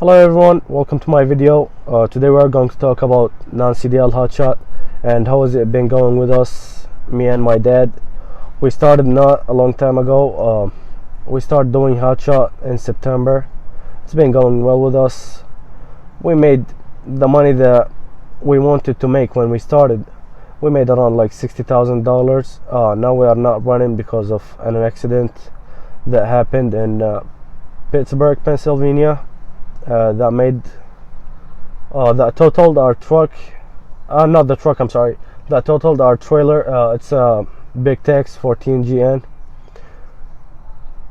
Hello everyone, welcome to my video. Today we are going to talk about non-CDL hotshot and how has it been going with us, me and my dad. We started not a long time ago. We started doing hotshot in September. It's been going well with us. We made the money that we wanted to make when we started. We made around like $60,000. Now we are not running because of an accident that happened in Pittsburgh, Pennsylvania. That totaled our truck. Not the truck, I'm sorry. That totaled our trailer. It's a big Tex 14GN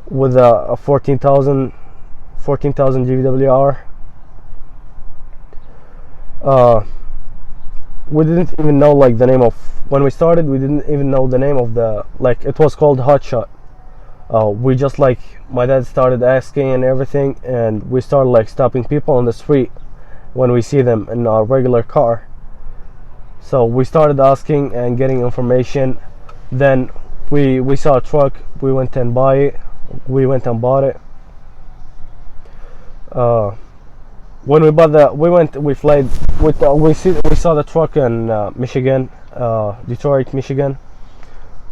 with a 14,000 GVWR. We didn't even know like the name of, when we started we didn't even know the name of the, like, it was called HOTSHOT. We just, like, my dad started asking and everything, and we started like stopping people on the street when we see them in our regular car. So we started asking and getting information. Then we saw a truck. We went and bought it. When we bought we flight with we saw the truck in Michigan, Detroit, Michigan.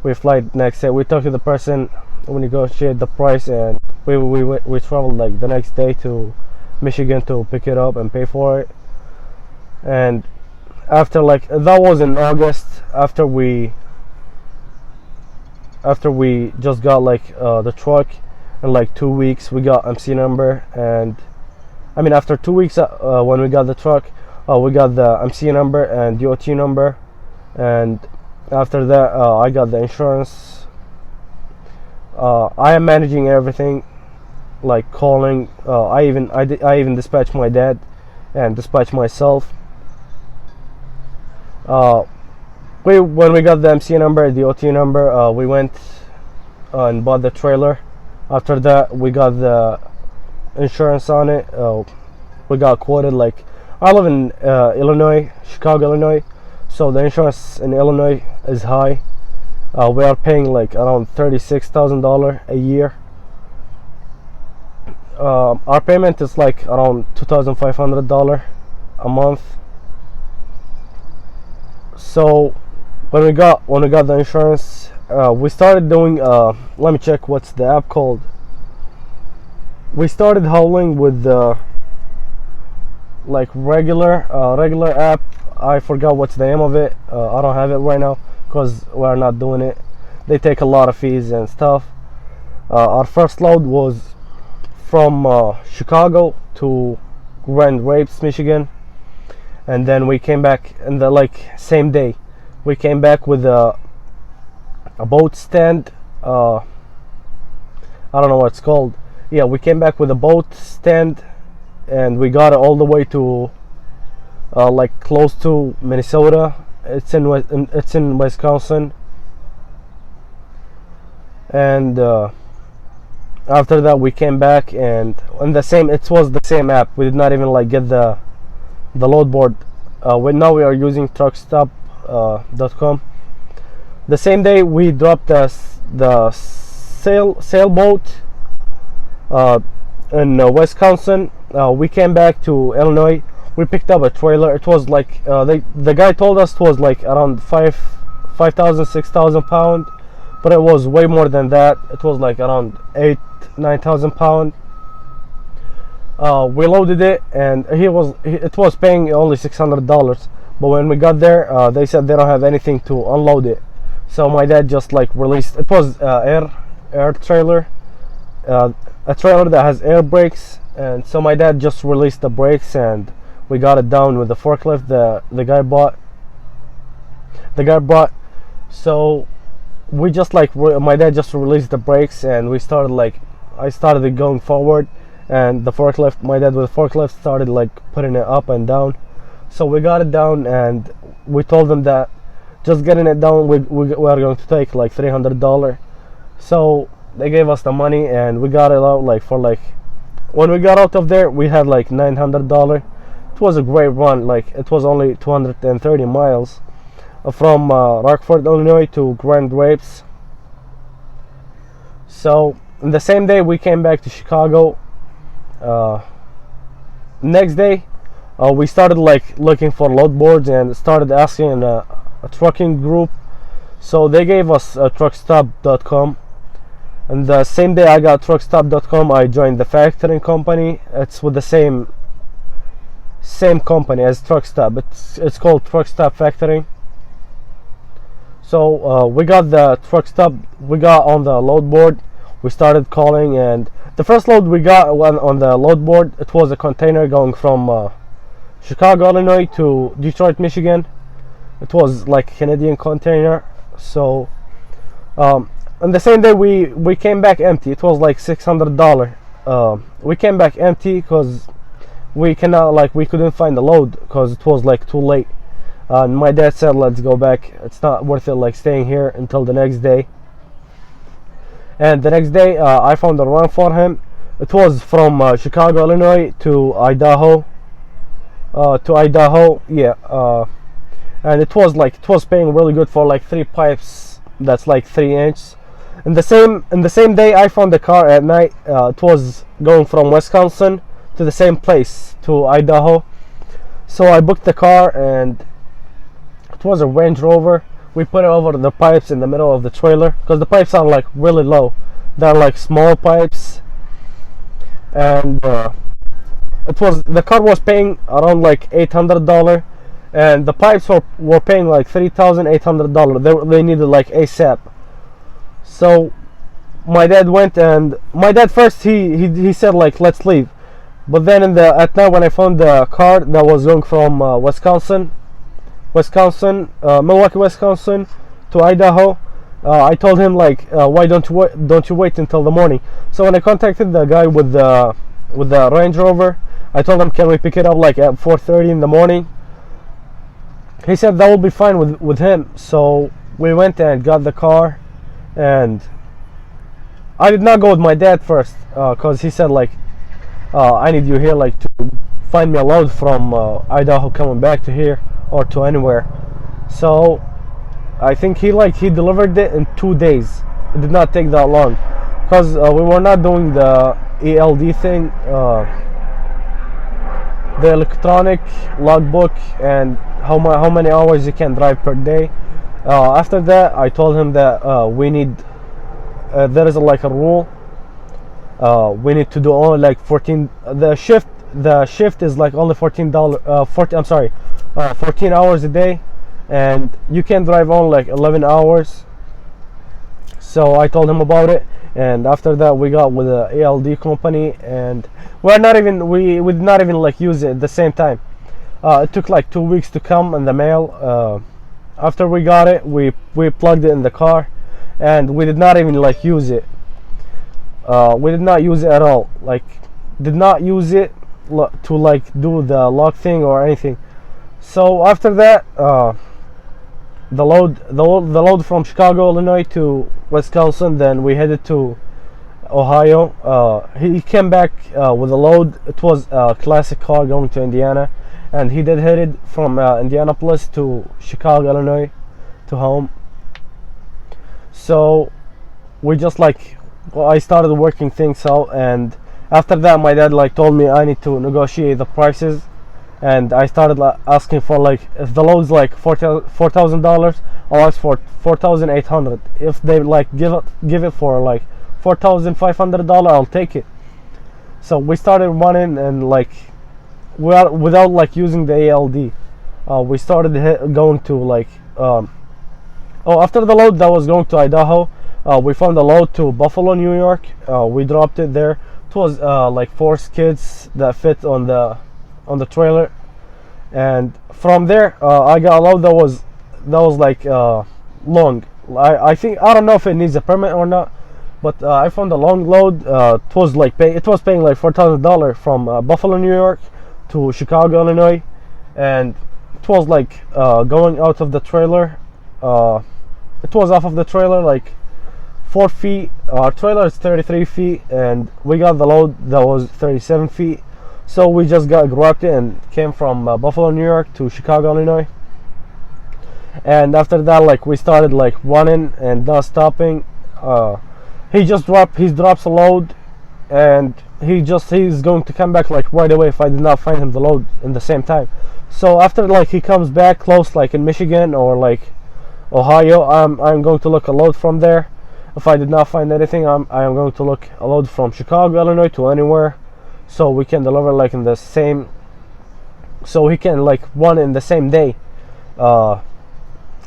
We flight next day. We talked to the person. We negotiate the price, and we traveled like the next day to Michigan to pick it up and pay for it. And after, like, that was in August, after we just got like the truck. In like 2 weeks we got MC number, and I mean after 2 weeks when we got the truck, we got the MC number and DOT number, and after that I got the insurance. I am managing everything, like calling. I even dispatch my dad and dispatch myself. When we got the MC number, the DOT number, we went and bought the trailer. After that, we got the insurance on it. We got quoted, like, I live in Illinois, Chicago, Illinois, so the insurance in Illinois is high. We are paying like around $36,000 a year. Our payment is like around $2,500 a month. So when we got the insurance, we started doing let me check what's the app called. We started hauling with the like regular app. I forgot what's the name of it. I don't have it right now because we're not doing it. They take a lot of fees and stuff. Our first load was from Chicago to Grand Rapids, Michigan, and then we came back in the same day. We came back with a boat stand. I don't know what it's called. Yeah, we came back with a boat stand, and we got it all the way to like close to Minnesota. It's in Wisconsin. And after that we came back, and it was the same app. We did not even like get the load board. Now we are using truckstop.com. The same day we dropped the sailboat in Wisconsin. We came back to Illinois. We picked up a trailer. It was like the guy told us it was like around 6,000 pounds, but it was way more than that. It was like around 9,000 pounds. We loaded it, and it was paying only $600. But when we got there, they said they don't have anything to unload it. So my dad just like released. It was air trailer, a trailer that has air brakes, and so my dad just released the brakes, and we got it down with the forklift the guy brought. So we just like, my dad just released the brakes, and we started like, I started going forward, and my dad with the forklift started like putting it up and down. So we got it down, and we told them that just getting it down we are going to take like $300. So they gave us the money, and we got it out like for like, when we got out of there we had like $900. It was a great run. Like, it was only 230 miles from Rockford, Illinois to Grand Rapids. So the same day we came back to Chicago. next day, we started like looking for load boards and started asking in a trucking group. So they gave us truckstop.com, and the same day I got truckstop.com, I joined the factoring company. It's with the same company as Truckstop. It's called Truckstop Factoring. So we got the Truckstop. We got on the load board. We started calling, and the first load we got on the load board, it was a container going from Chicago, Illinois to Detroit, Michigan. It was like a Canadian container. So on the same day we came back empty. It was like $600. We came back empty because we couldn't find the load because it was like too late. And my dad said, let's go back, it's not worth it like staying here until the next day. And the next day I found a run for him. It was from Chicago, Illinois to Idaho. Yeah. And it was paying really good for like 3 pipes that's like 3 inches. In the same day I found the car at night. It was going from Wisconsin to the same place, to Idaho. So I booked the car, and it was a Range Rover. We put it over the pipes in the middle of the trailer because the pipes are like really low. They're like small pipes, and the car was paying around like $800, and the pipes were paying like $3,800. They needed like ASAP. So my dad went, and my dad first he said like let's leave. But then at night when I found the car that was going from Milwaukee, Wisconsin to Idaho, I told him like, why don't you wait until the morning? So when I contacted the guy with the Range Rover, I told him, can we pick it up like at 4:30 in the morning? He said that will be fine with him. So we went and got the car, and I did not go with my dad first because he said like, I need you here like to find me a load from Idaho coming back to here or to anywhere. So I think he delivered it in 2 days. It did not take that long because we were not doing the ELD thing, the electronic logbook, and how many hours you can drive per day. After that I told him that we need there is like a rule. We need to do only like 14. The shift is like only $14. 14 hours a day, and you can drive on like 11 hours. So I told him about it, and after that we got with the ALD company, and we did not even like use it at the same time. It took like 2 weeks to come in the mail. After we got it, we plugged it in the car, and we did not even like use it. We did not use it at all. Like, did not use it to like do the lock thing or anything. So after that, the load from Chicago, Illinois to Wisconsin. Then we headed to Ohio. He came back with a load. It was a classic car going to Indiana, and he did headed from Indianapolis to Chicago, Illinois, to home. So we just like. Well, I started working things out, and after that my dad like told me I need to negotiate the prices, and I started asking for like, if the load's like $4,000, I'll ask for $4,800. If they like give it for like $4,500, I'll take it. So we started running, and like without like using the ALD, we started going to like after the load that was going to Idaho, we found a load to Buffalo, New York. We dropped it there. It was like 4 skids that fit on the trailer, and from there I got a load that was like long. I don't know if it needs a permit or not, but I found a long load. It was paying like $4,000 from Buffalo, New York to Chicago, Illinois, and it was like going out of the trailer. It was off of the trailer like 4 feet. Our trailer is 33 feet, and we got the load that was 37 feet. So we just grabbed it and came from Buffalo, New York to Chicago, Illinois. And after that, like, we started like running and not stopping. He drops a load, and he's going to come back like right away if I did not find him the load in the same time. So after like he comes back close, like in Michigan or like Ohio, I'm going to look a load from there. If I did not find anything, I'm going to look a load from Chicago, Illinois to anywhere, so we can deliver like in the same, so he can like run in the same day.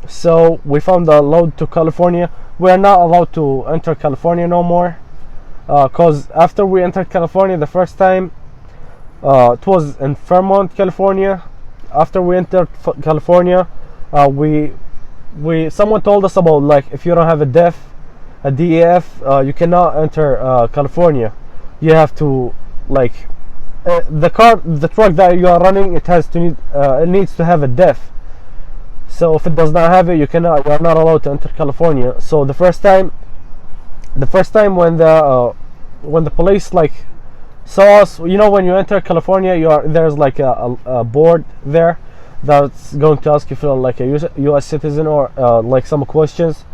So we found a load to California. We are not allowed to enter California no more, because after we entered California the first time, it was in Fairmont, California. After we entered California, someone told us about like if you don't have a DEF, you cannot enter California. You have to like the truck that you are running, it needs to have a DEF. So if it does not have it, you are not allowed to enter California. So the first time when the police like saw us, you know, when you enter California, there's like a board there that's going to ask if you're like a US citizen or like some questions.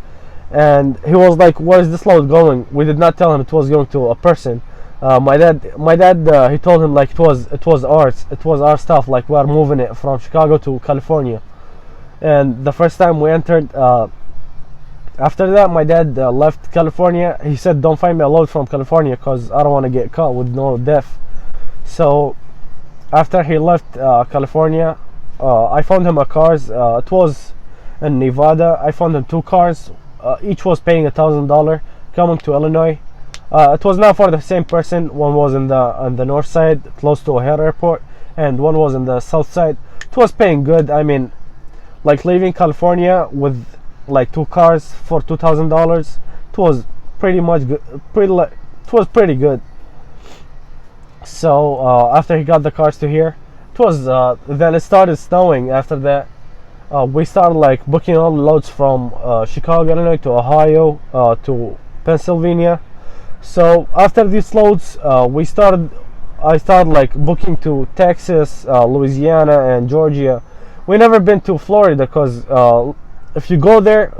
And he was like, where is this load going? We did not tell him it was going to a person. My dad he told him like it was our stuff, like we are moving it from Chicago to California. And the first time we entered, after that my dad left California. He said, don't find me a load from California because I don't want to get caught with no DEF. So after he left California, I found him a cars. It was in Nevada. I found him 2 cars. Each was paying $1,000 coming to Illinois. It was not for the same person. One was on the north side close to O'Hare Airport, and one was on the south side. It was paying good. I mean, like leaving California with like 2 cars for $2,000, it was pretty much good. It was pretty good. So after he got the cars to here, it was then it started snowing. After that, we started like booking all the loads from Chicago, Illinois to Ohio to Pennsylvania. So after these loads, I started like booking to Texas, Louisiana, and Georgia. We never been to Florida because if you go there,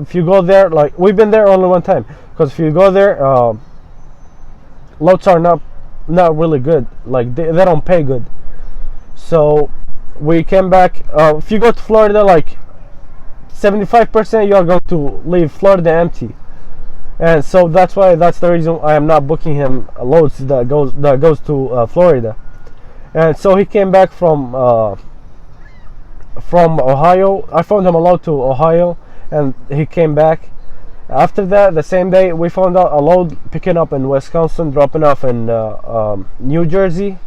like we've been there only one time. Because if you go there, loads are not really good. Like they don't pay good. So we came back. If you go to Florida, like 75% you are going to leave Florida empty. And so that's the reason I am not booking him loads that goes to Florida. And so he came back from Ohio. I found him a load to Ohio, and he came back. After that, the same day, we found out a load picking up in Wisconsin, dropping off in New Jersey.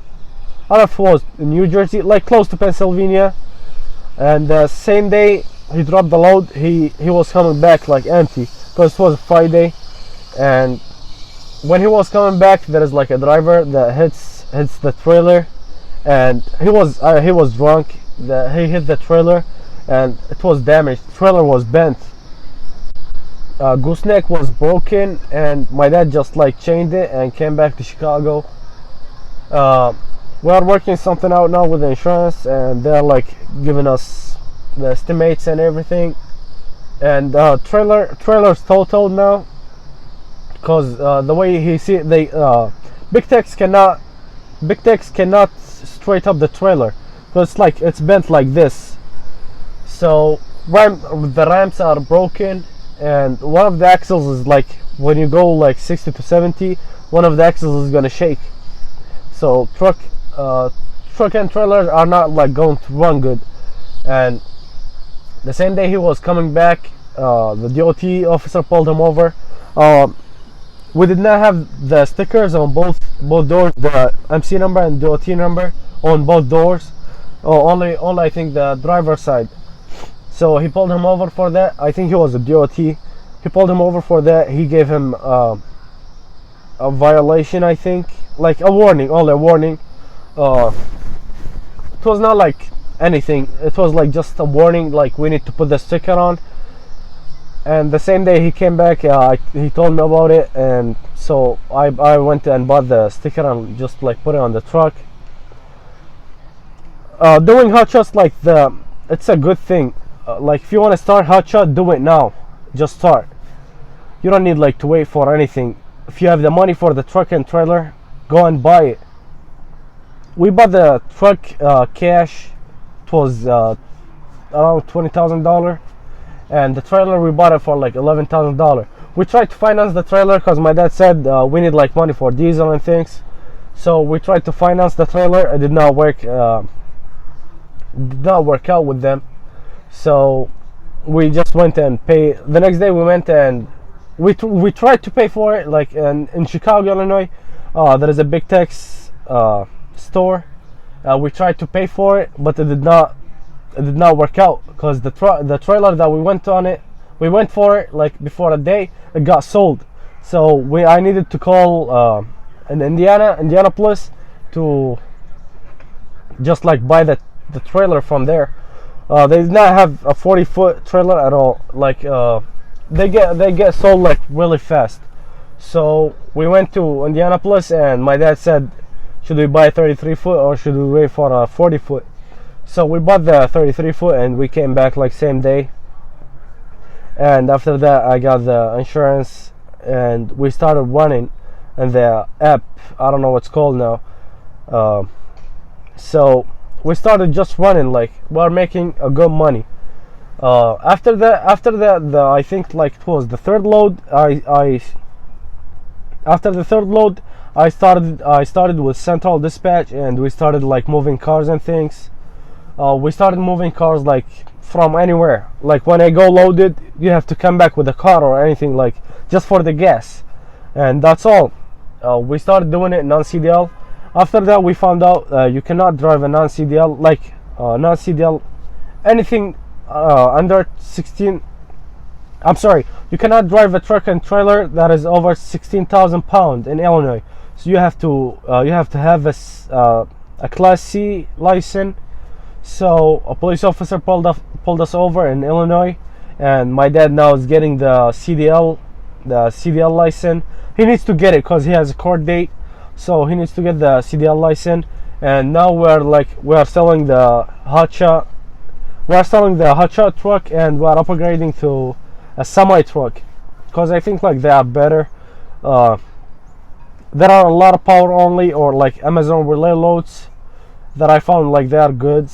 I don't know if it was New Jersey, like close to Pennsylvania. And the same day he dropped the load, he was coming back like empty because it was Friday. And when he was coming back, there is like a driver that hits the trailer, and he was drunk. He hit the trailer, and it was damaged. The trailer was bent. Gooseneck was broken, and my dad just like chained it and came back to Chicago. We are working something out now with the insurance, and they're like giving us the estimates and everything. And trailer's totaled now, because the way he see it, big techs cannot straight up the trailer because it's bent like this. So the ramps are broken, and one of the axles is like, when you go like 60 to 70, one of the axles is gonna shake. So truck and trailers are not like going to run good. And the same day he was coming back, the DOT officer pulled him over. We did not have the stickers on both doors, the MC number and DOT number on both doors. Only I think the driver's side. So he pulled him over for that. I think he was a DOT. He pulled him over for that. He gave him a violation, I think, like a warning, only a warning. It was not like anything. It was like just a warning, like we need to put the sticker on. And the same day he came back, he told me about it, and so I went and bought the sticker and just like put it on the truck. Doing HOTSHOTs it's a good thing. Like if you want to start HOTSHOT, do it now. Just start. You don't need like to wait for anything. If you have the money for the truck and trailer, go and buy it. We bought the truck cash. It was around $20,000, and the trailer we bought it for like $11,000. We tried to finance the trailer because my dad said we need like money for diesel and things. So we tried to finance the trailer. It did not work. Did not work out with them. So we just went and paid. The next day we went and we tried to pay for it. Like in Chicago, Illinois, there is a big Tex store. We tried to pay for it, but it did not work out because the trailer that we went for it like before a day, it got sold. So I needed to call in Indianapolis to just like buy the trailer from there. They did not have a 40-foot trailer at all. Like they get sold like really fast. So we went to Indianapolis and my dad said, should we buy 33-foot or should we wait for a 40-foot? So we bought the 33-foot and we came back like same day. And after that I got the insurance and we started running and the app, I don't know what's called now. So we started just running, like we're making a good money. After that, I think like it was the third load. After the third load, I started with Central Dispatch and we started like moving cars and things. We started moving cars like from anywhere. Like when I go loaded, you have to come back with a car or anything, like just for the gas, and that's all. We started doing it non-CDL. After that, we found out you cannot drive a non-CDL, like non-CDL, anything under 16. I'm sorry, you cannot drive a truck and trailer that is over 16,000 pounds in Illinois. So you have to have a Class C license. So a police officer pulled us over in Illinois, and my dad now is getting the CDL license. He needs to get it because he has a court date. So he needs to get the CDL license, and now we're selling the HOTSHOT. We're selling the HOTSHOT truck, and we're upgrading to a semi truck because I think like they are better. There are a lot of power only or like Amazon relay loads that I found like they are good.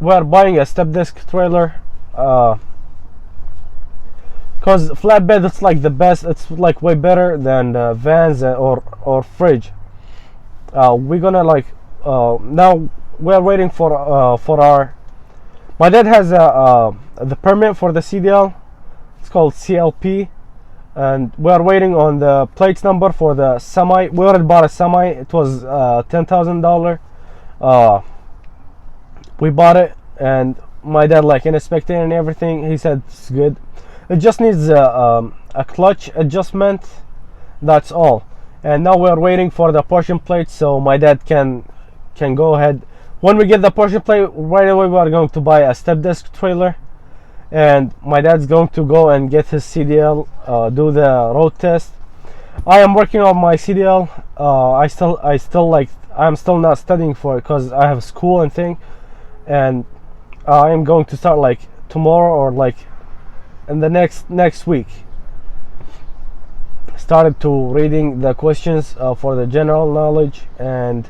We're buying a step disc trailer because flatbed, it's like the best. It's like way better than vans or fridge. We're gonna like now we're waiting for our. My dad has the permit for the CDL. It's called CLP, and we're waiting on the plates number for the semi. We already bought a semi. It was $10,000. We bought it, and my dad like inspected and everything. He said it's good. It just needs a clutch adjustment. That's all. And now we're waiting for the portion plate so my dad can go ahead. When we get the portion plate, right away we are going to buy a step disc trailer, and my dad's going to go and get his CDL, do the road test. I am working on my CDL. I'm still not studying for it because I have school and thing, and I am going to start like tomorrow or like in the next week. Started to reading the questions for the general knowledge, and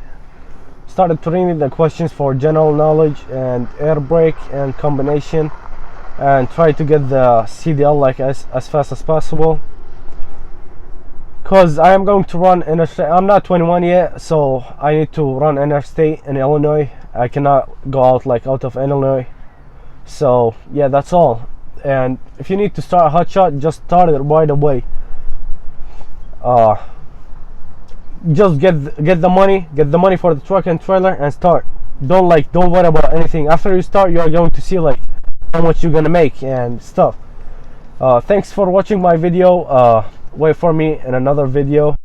started to reading the questions for general knowledge and air brake and combination, and try to get the CDL like as fast as possible because I am going to run interstate. I'm not 21 yet, so I need to run interstate in Illinois. I cannot go out of Illinois. So yeah, that's all. And if you need to start HOTSHOT, just start it right away. Just get the money for the truck and trailer and start. Don't worry about anything. After you start, you are going to see like how much you're gonna make and stuff. Thanks for watching my video. Wait for me in another video.